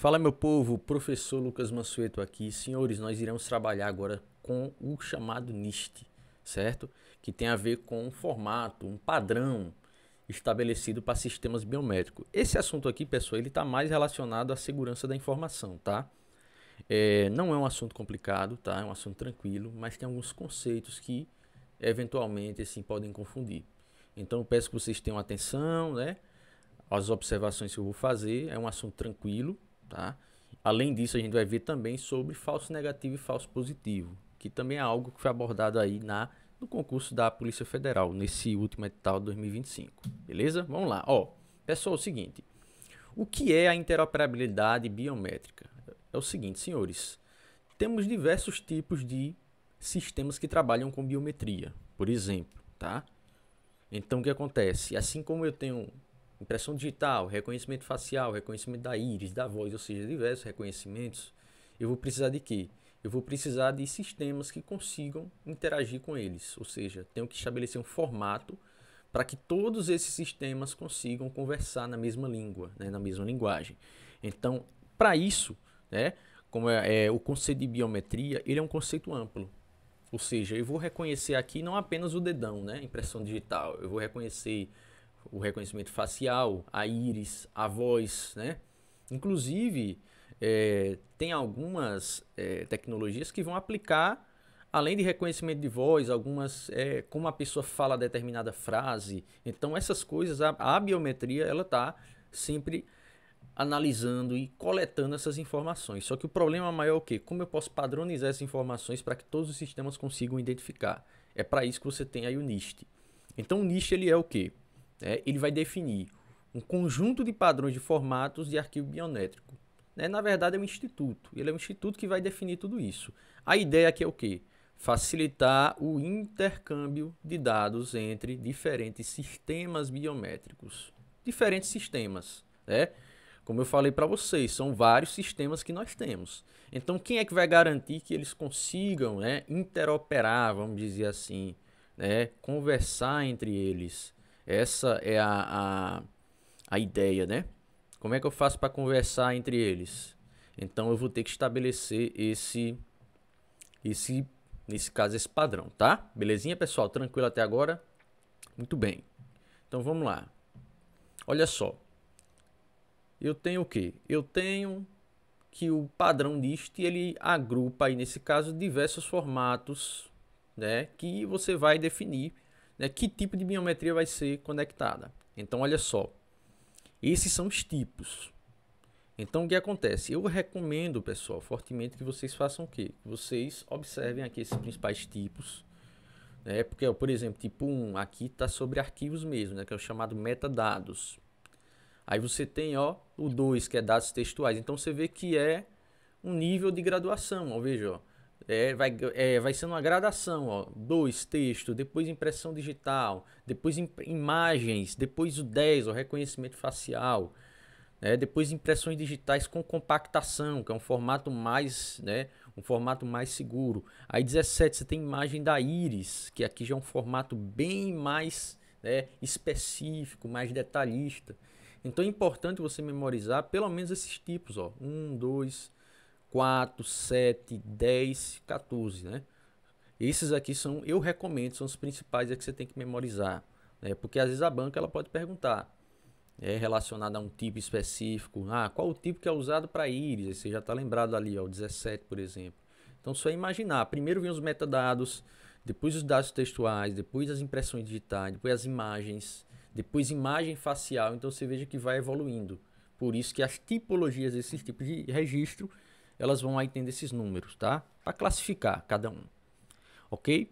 Fala, meu povo, professor Lucas Mansueto aqui. Senhores, nós iremos trabalhar agora com o chamado NIST, certo? Que tem a ver com um formato, um padrão estabelecido para sistemas biométricos. Esse assunto aqui, pessoal, ele está mais relacionado à segurança da informação, tá? Não é um assunto complicado, tá? É um assunto tranquilo, mas tem alguns conceitos que eventualmente assim podem confundir. Então eu peço que vocês tenham atenção, né? As observações que eu vou fazer. É um assunto tranquilo, tá? Além disso, a gente vai ver também sobre falso negativo e falso positivo, que também é algo que foi abordado aí no concurso da Polícia Federal, nesse último edital de 2025. Beleza? Vamos lá. Pessoal, é o seguinte. O que é a interoperabilidade biométrica? É o seguinte, senhores. Temos diversos tipos de sistemas que trabalham com biometria, por exemplo, tá? Então, o que acontece? Assim como eu tenho impressão digital, reconhecimento facial, reconhecimento da íris, da voz, ou seja, diversos reconhecimentos, eu vou precisar de quê? Eu vou precisar de sistemas que consigam interagir com eles, ou seja, tenho que estabelecer um formato para que todos esses sistemas consigam conversar na mesma língua, né, na mesma linguagem. Então, para isso, né, como o conceito de biometria, ele é um conceito amplo. Ou seja, eu vou reconhecer aqui não apenas o dedão, né, impressão digital, eu vou reconhecer o reconhecimento facial, a íris, a voz, né? Inclusive, tem algumas tecnologias que vão aplicar, além de reconhecimento de voz, algumas, como a pessoa fala determinada frase. Então, essas coisas, a biometria, ela está sempre analisando e coletando essas informações. Só que o problema maior é o quê? Como eu posso padronizar essas informações para que todos os sistemas consigam identificar? É para isso que você tem aí o NIST. Então, o NIST ele é o quê? Ele vai definir um conjunto de padrões de formatos de arquivo biométrico. Na verdade, é um instituto. Ele é um instituto que vai definir tudo isso. A ideia aqui é o quê? Facilitar o intercâmbio de dados entre diferentes sistemas biométricos. Diferentes sistemas, né? Como eu falei para vocês, são vários sistemas que nós temos. Então, quem é que vai garantir que eles consigam, né, interoperar, vamos dizer assim, né, conversar entre eles? Essa é a ideia, né? Como é que eu faço para conversar entre eles? Então eu vou ter que estabelecer nesse caso, esse padrão, tá? Belezinha, pessoal? Tranquilo até agora? Muito bem. Então vamos lá. Olha só. Eu tenho o quê? Eu tenho que o padrão NIST ele agrupa aí nesse caso diversos formatos, né, que você vai definir, né, que tipo de biometria vai ser conectada. Então olha só, esses são os tipos. Então o que acontece? Eu recomendo, pessoal, fortemente que vocês façam o quê? Vocês observem aqui esses principais tipos, né, porque por exemplo, tipo 1 aqui está sobre arquivos mesmo, né, que é o chamado metadados. Aí você tem o 2, que é dados textuais. Então você vê que é um nível de graduação. Veja, vai sendo uma gradação. 2, texto, depois impressão digital, depois imagens, depois o 10, o reconhecimento facial. Depois impressões digitais com compactação, que é um formato mais seguro. Aí 17 você tem imagem da íris, que aqui já é um formato bem mais, né, específico, mais detalhista. Então é importante você memorizar pelo menos esses tipos, 1, 2, 4, 7, 10, 14, né? Esses aqui eu recomendo, são os principais que você tem que memorizar, né? Porque às vezes a banca ela pode perguntar, relacionado a um tipo específico, qual o tipo que é usado para íris? Aí você já está lembrado ali, o 17, por exemplo. Então só imaginar, primeiro vem os metadados, depois os dados textuais, depois as impressões digitais, depois as imagens, depois imagem facial, então você veja que vai evoluindo. Por isso que as tipologias desses tipos de registro, elas vão aí tendo esses números, tá? Para classificar cada um, ok?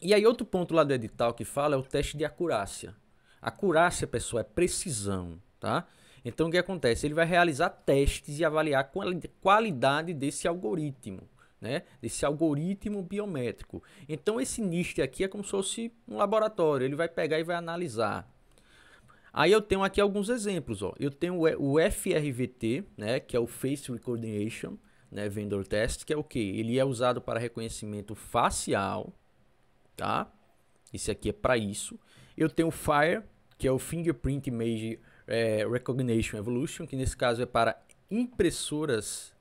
E aí outro ponto lá do edital que fala é o teste de acurácia. Acurácia, pessoal, é precisão, tá? Então o que acontece? Ele vai realizar testes e avaliar a qualidade desse algoritmo, né? Desse algoritmo biométrico. Então esse NIST aqui é como se fosse um laboratório, ele vai pegar e vai analisar. Aí eu tenho aqui alguns exemplos, Eu tenho o FRVT, né, que é o Face Recognition, né, Vendor Test, que é o que? Ele é usado para reconhecimento facial, tá? Esse aqui é para isso. Eu tenho o FIRE, que é o Fingerprint Image Recognition Evolution, que nesse caso é para impressões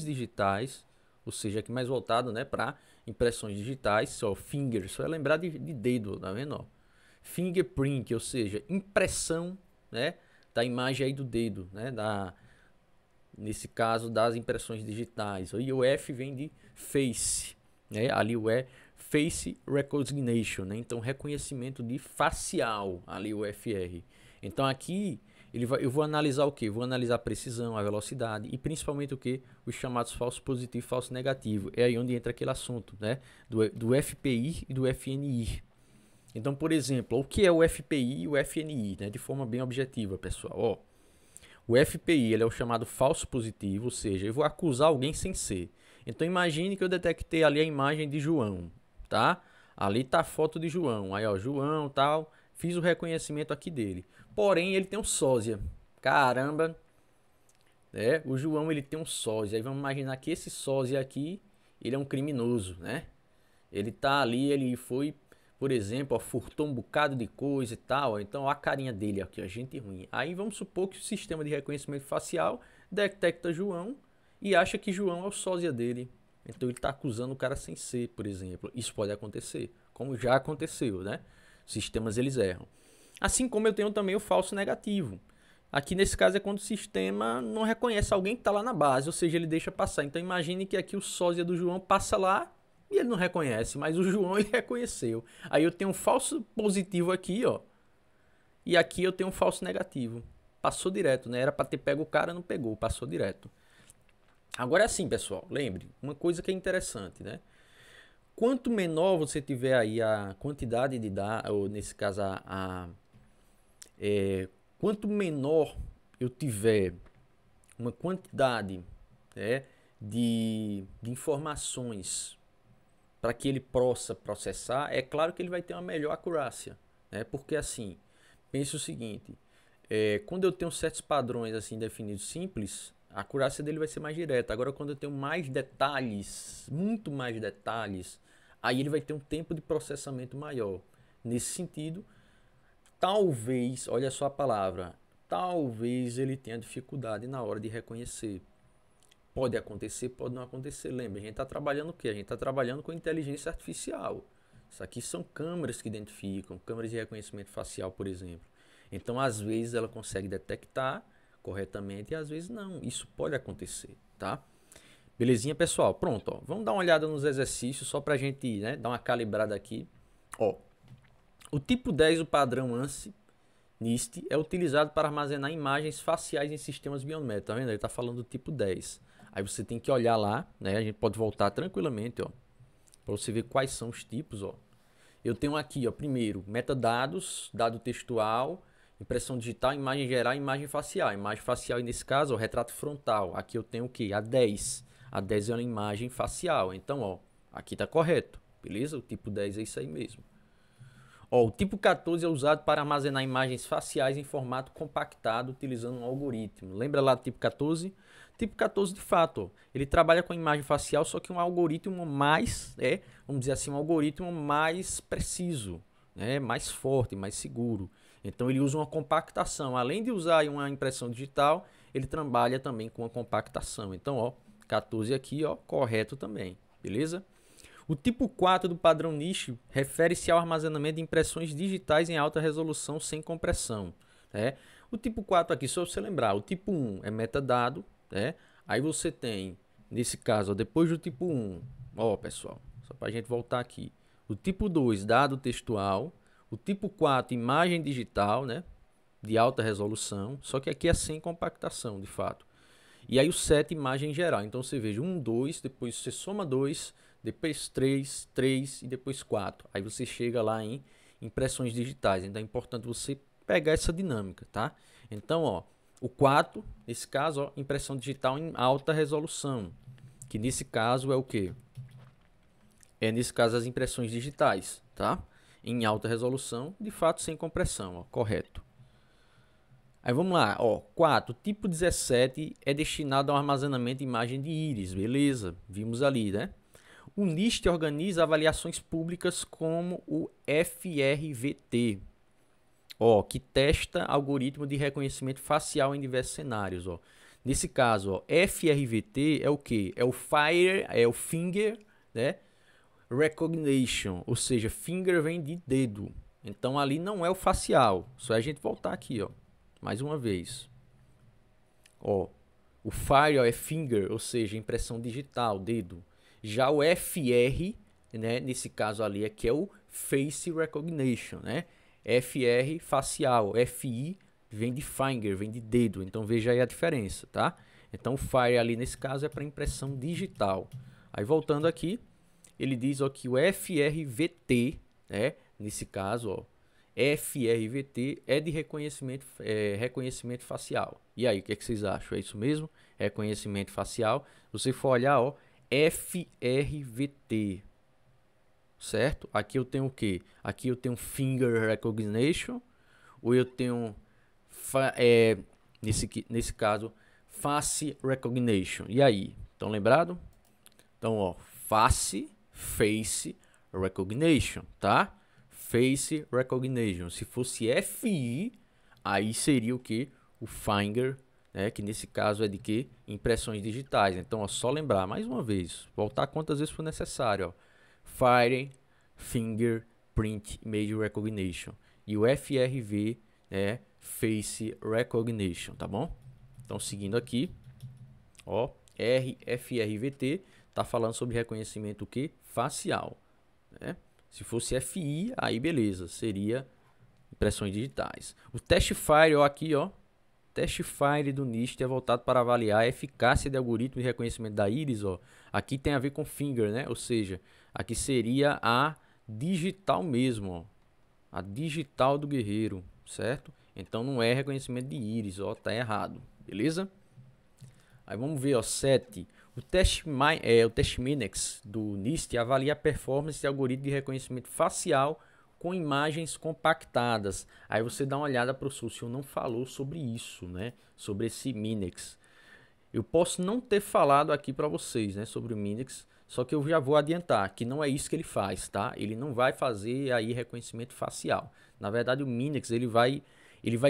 digitais, ou seja, aqui mais voltado, né, para impressões digitais, só finger, só é lembrar de dedo, tá vendo? Ó? Fingerprint, ou seja, impressão, né, da imagem aí do dedo, né, nesse caso das impressões digitais. E o F vem de face, né? Ali o E, face recognition, né? Então reconhecimento de facial, ali o FR. Então aqui eu vou analisar o que? Vou analisar a precisão, a velocidade e principalmente o que? Os chamados falso positivo e falso negativo. É aí onde entra aquele assunto, né? Do FPI e do FNI. Então, por exemplo, o que é o FPI e o FNI, né? De forma bem objetiva, pessoal. Ó, o FPI ele é o chamado falso positivo, ou seja, eu vou acusar alguém sem ser. Então imagine que eu detectei ali a imagem de João, tá? Ali tá a foto de João, aí ó, João tal, fiz o reconhecimento aqui dele. Porém, ele tem um sósia. Caramba, né? O João ele tem um sósia. Aí vamos imaginar que esse sósia aqui, ele é um criminoso, né? Ele tá ali, ele foi, por exemplo, ó, furtou um bocado de coisa e tal. Então, ó, a carinha dele aqui, ó, gente ruim. Aí vamos supor que o sistema de reconhecimento facial detecta João e acha que João é o sósia dele. Então, ele está acusando o cara sem ser, por exemplo. Isso pode acontecer, como já aconteceu, né? Sistemas, eles erram. Assim como eu tenho também o falso negativo. Aqui, nesse caso, é quando o sistema não reconhece alguém que está lá na base, ou seja, ele deixa passar. Então, imagine que aqui o sósia do João passa lá e ele não reconhece, mas o João ele reconheceu. Aí eu tenho um falso positivo aqui, ó. E aqui eu tenho um falso negativo. Passou direto, né? Era para ter pego o cara, não pegou, passou direto. Agora é assim, pessoal, lembre, uma coisa que é interessante, né? Quanto menor você tiver aí a quantidade de dados, ou nesse caso quanto menor eu tiver uma quantidade, né, de informações para que ele possa processar, é claro que ele vai ter uma melhor acurácia, né? Porque assim, pense o seguinte, quando eu tenho certos padrões assim definidos simples, a acurácia dele vai ser mais direta. Agora, quando eu tenho mais detalhes, muito mais detalhes, aí ele vai ter um tempo de processamento maior. Nesse sentido, talvez, olha só a palavra, talvez ele tenha dificuldade na hora de reconhecer. Pode acontecer, pode não acontecer. Lembra, a gente está trabalhando o quê? A gente está trabalhando com inteligência artificial. Isso aqui são câmeras que identificam, câmeras de reconhecimento facial, por exemplo. Então, às vezes, ela consegue detectar corretamente e às vezes não. Isso pode acontecer, tá? Belezinha, pessoal? Pronto, ó. Vamos dar uma olhada nos exercícios só para a gente, né, dar uma calibrada aqui. Ó, o tipo 10 do padrão ANSI NIST é utilizado para armazenar imagens faciais em sistemas biométricos. Tá vendo? Ele está falando do tipo 10. Aí você tem que olhar lá, né? A gente pode voltar tranquilamente, ó, para você ver quais são os tipos, ó. Eu tenho aqui, ó, primeiro, metadados, dado textual, impressão digital, imagem geral, imagem facial. Imagem facial, nesse caso, ó, retrato frontal. Aqui eu tenho o quê? A 10. A 10 é uma imagem facial. Então, ó, aqui tá correto, beleza? O tipo 10 é isso aí mesmo. Ó, o tipo 14 é usado para armazenar imagens faciais em formato compactado utilizando um algoritmo. Lembra lá do tipo 14? Tipo 14, de fato, ó, ele trabalha com imagem facial, só que um algoritmo mais, vamos dizer assim, um algoritmo mais preciso, né, mais forte, mais seguro. Então ele usa uma compactação. Além de usar uma impressão digital, ele trabalha também com a compactação. Então, ó, 14 aqui, ó, correto também, beleza? O tipo 4 do padrão NIST refere-se ao armazenamento de impressões digitais em alta resolução sem compressão. Né? O tipo 4 aqui, só você lembrar, o tipo 1 é metadado, né? Aí você tem, nesse caso, ó, depois do tipo 1, ó pessoal, só para a gente voltar aqui, o tipo 2, dado textual, o tipo 4, imagem digital, né? De alta resolução, só que aqui é sem compactação, de fato. E aí o 7, imagem geral. Então você veja 1, 2, depois você soma 2, depois 3, 3 e depois 4. Aí você chega lá em impressões digitais. Então é importante você pegar essa dinâmica, tá? Então, ó, o 4, nesse caso, ó, impressão digital em alta resolução. Que nesse caso é o quê? É nesse caso as impressões digitais, tá? Em alta resolução, de fato sem compressão, ó, correto. Aí vamos lá, ó, 4, tipo 17 é destinado ao armazenamento de imagem de íris, beleza, vimos ali, né? O NIST organiza avaliações públicas como o FRVT. ó, que testa algoritmo de reconhecimento facial em diversos cenários, ó. Nesse caso, ó, FRVT é o que? É o Finger, né? Recognition, ou seja, finger vem de dedo. Então ali não é o facial. Só a gente voltar aqui, ó, mais uma vez. Ó, o Fire ó, é finger, ou seja, impressão digital, dedo. Já o FR, né, nesse caso ali, é que é o Face Recognition, né? FR facial, FI vem de finger, vem de dedo. Então veja aí a diferença, tá? Então o Fire ali nesse caso é para impressão digital. Aí voltando aqui, ele diz ó, que o FRVT, né, nesse caso, ó, FRVT é de reconhecimento facial. E aí, o que, é que vocês acham? É isso mesmo? Reconhecimento facial. Se você for olhar, ó, FRVT, certo? Aqui eu tenho o que? Aqui eu tenho Finger Recognition, ou eu tenho, nesse caso, Face Recognition. E aí? Estão lembrados? Então, ó, Face Recognition, tá? Face Recognition. Se fosse FI, aí seria o que? O Finger, né? Que nesse caso é de que? Impressões digitais. Então, ó, só lembrar mais uma vez, voltar quantas vezes for necessário, ó. Fire, Finger, Print, Image Recognition. E o FRV é Face Recognition, tá bom? Então, seguindo aqui, ó, FRVT tá falando sobre reconhecimento o que? Facial, né? Se fosse FI, aí beleza, seria impressões digitais. O Testfire, ó, aqui, ó, Testfire do NIST é voltado para avaliar a eficácia de algoritmo de reconhecimento da íris, ó. Aqui tem a ver com finger, né? Ou seja, aqui seria a digital mesmo, ó. A digital do guerreiro, certo? Então não é reconhecimento de íris, ó, tá errado, beleza? Aí vamos ver, ó, 7. O Testminex do NIST avalia a performance de algoritmo de reconhecimento facial com imagens compactadas. Aí você dá uma olhada para o Súcio, não falou sobre isso, né? Sobre esse Minex. Eu posso não ter falado aqui para vocês, né, sobre o Minex, só que eu já vou adiantar que não é isso que ele faz, tá? Ele não vai fazer aí reconhecimento facial. Na verdade, o Minex ele vai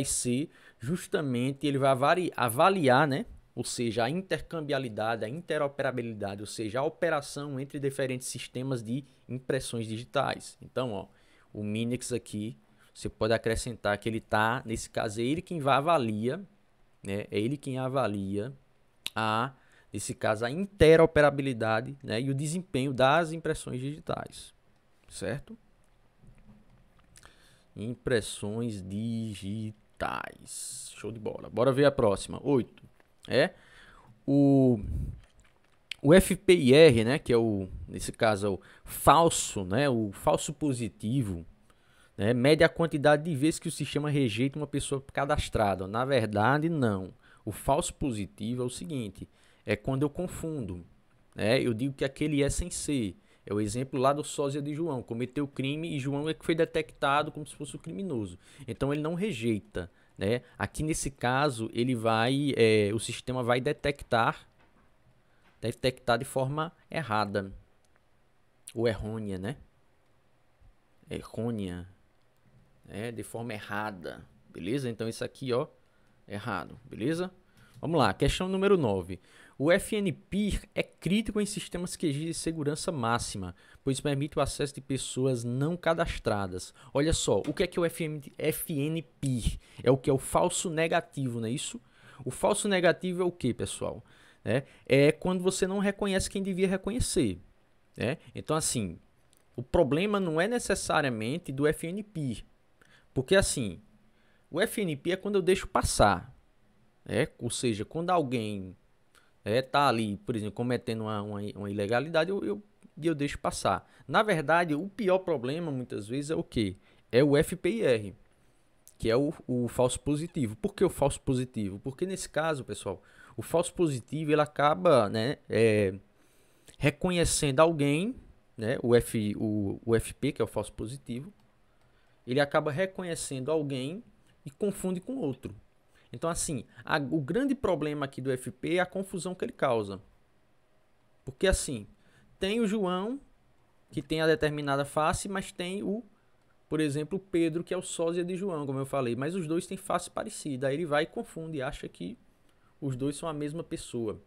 ser justamente, ele vai avaliar, né? Ou seja, a intercambiabilidade, a interoperabilidade, ou seja, a operação entre diferentes sistemas de impressões digitais. Então, ó, o Minex aqui, você pode acrescentar que ele está, nesse caso, é ele quem vai avalia, né? É ele quem avalia nesse caso, a interoperabilidade, né? E o desempenho das impressões digitais, certo? Impressões digitais. Show de bola. Bora ver a próxima. 8. O FPIR, né, que é nesse caso é o falso, né, o falso positivo, né, mede a quantidade de vezes que o sistema rejeita uma pessoa cadastrada. Na verdade, não. O falso positivo é o seguinte, é quando eu confundo, né, eu digo que aquele é sem ser. É o exemplo lá do sósia de João, cometeu crime e João é que foi detectado como se fosse o criminoso. Então ele não rejeita. Né? Aqui nesse caso, o sistema vai detectar de forma errada ou errônea, né? Errônea, de forma errada, beleza? Então isso aqui, ó, errado, beleza? Vamos lá, questão número 9. O FNP é crítico em sistemas que exigem segurança máxima, pois permite o acesso de pessoas não cadastradas. Olha só, o que é o FNP? É o que é o falso negativo, não é isso? O falso negativo é o que, pessoal? É quando você não reconhece quem devia reconhecer. Né? Então, assim, o problema não é necessariamente do FNP, porque assim, o FNP é quando eu deixo passar. Ou seja, quando alguém tá ali, por exemplo, cometendo uma ilegalidade, eu deixo passar. Na verdade, o pior problema, muitas vezes, é o quê? É o FPIR, que é o falso positivo. Por que o falso positivo? Porque nesse caso, pessoal, o falso positivo, ele acaba, né, reconhecendo alguém, né, o FP, que é o falso positivo, ele acaba reconhecendo alguém e confunde com outro. Então, assim, o grande problema aqui do FP é a confusão que ele causa. Porque, assim, tem o João, que tem a determinada face, mas tem o por exemplo, o Pedro, que é o sósia de João, como eu falei, mas os dois têm face parecida. Aí ele vai e confunde e acha que os dois são a mesma pessoa.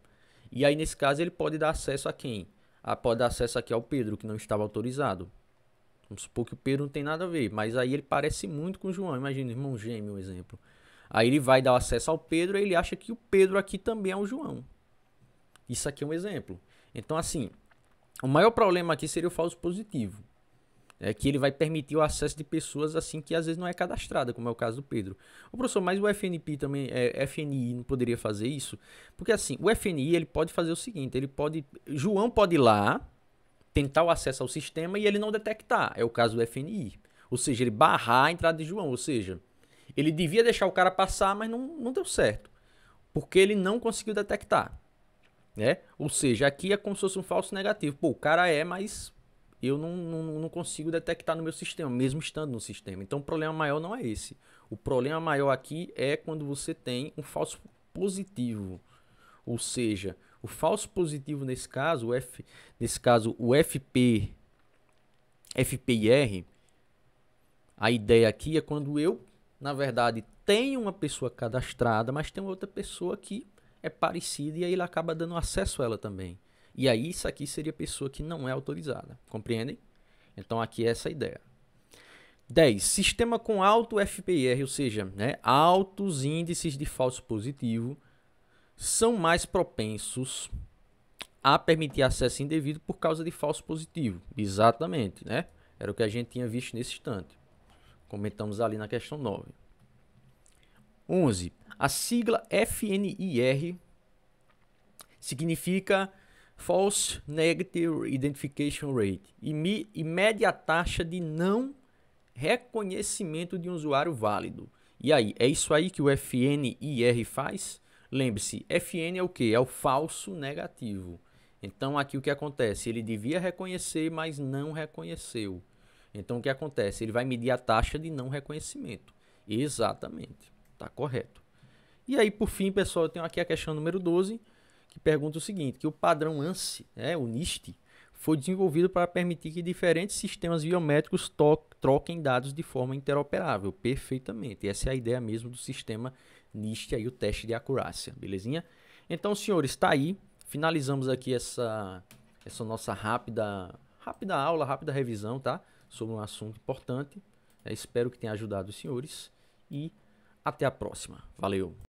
E aí, nesse caso, ele pode dar acesso a quem? Pode dar acesso aqui ao Pedro, que não estava autorizado. Vamos supor que o Pedro não tem nada a ver, mas aí ele parece muito com o João. Imagina, irmão gêmeo, um exemplo. Aí ele vai dar acesso ao Pedro e ele acha que o Pedro aqui também é o João. Isso aqui é um exemplo. Então, assim, o maior problema aqui seria o falso positivo. É que ele vai permitir o acesso de pessoas assim que às vezes não é cadastrada, como é o caso do Pedro. Ô, professor, mas o FNP também, FNI não poderia fazer isso? Porque assim, o FNI ele pode fazer o seguinte, João pode ir lá, tentar o acesso ao sistema e ele não detectar. É o caso do FNI. Ou seja, ele barrar a entrada de João. Ou seja, ele devia deixar o cara passar, mas não deu certo. Porque ele não conseguiu detectar. Né? Ou seja, aqui é como se fosse um falso negativo. Pô, o cara mas eu não consigo detectar no meu sistema, mesmo estando no sistema. Então o problema maior não é esse. O problema maior aqui é quando você tem um falso positivo. Ou seja, o falso positivo nesse caso, o FPIR, a ideia aqui é quando eu, na verdade, tenho uma pessoa cadastrada, mas tem outra pessoa que é parecida e aí ele acaba dando acesso a ela também. E aí isso aqui seria pessoa que não é autorizada, compreendem? Então aqui é essa a ideia. 10. Sistema com alto FPIR, ou seja, né, altos índices de falso positivo, são mais propensos a permitir acesso indevido por causa de falso positivo. Exatamente, né? Era o que a gente tinha visto nesse instante. Comentamos ali na questão 9. 11. A sigla FNIR significa False Negative Identification Rate e mede a taxa de não reconhecimento de um usuário válido. E aí, é isso aí que o FNIR faz? Lembre-se, FN é o que? É o falso negativo. Então aqui o que acontece? Ele devia reconhecer, mas não reconheceu. Então o que acontece? Ele vai medir a taxa de não reconhecimento. Exatamente, está correto. E aí, por fim, pessoal, eu tenho aqui a questão número 12, que pergunta o seguinte, que o padrão ANSI, o NIST, foi desenvolvido para permitir que diferentes sistemas biométricos troquem dados de forma interoperável. Perfeitamente. Essa é a ideia mesmo do sistema NIST, aí, o teste de acurácia. Belezinha? Então, senhores, está aí. Finalizamos aqui essa nossa rápida aula, rápida revisão, tá? Sobre um assunto importante. Espero que tenha ajudado os senhores e até a próxima. Valeu!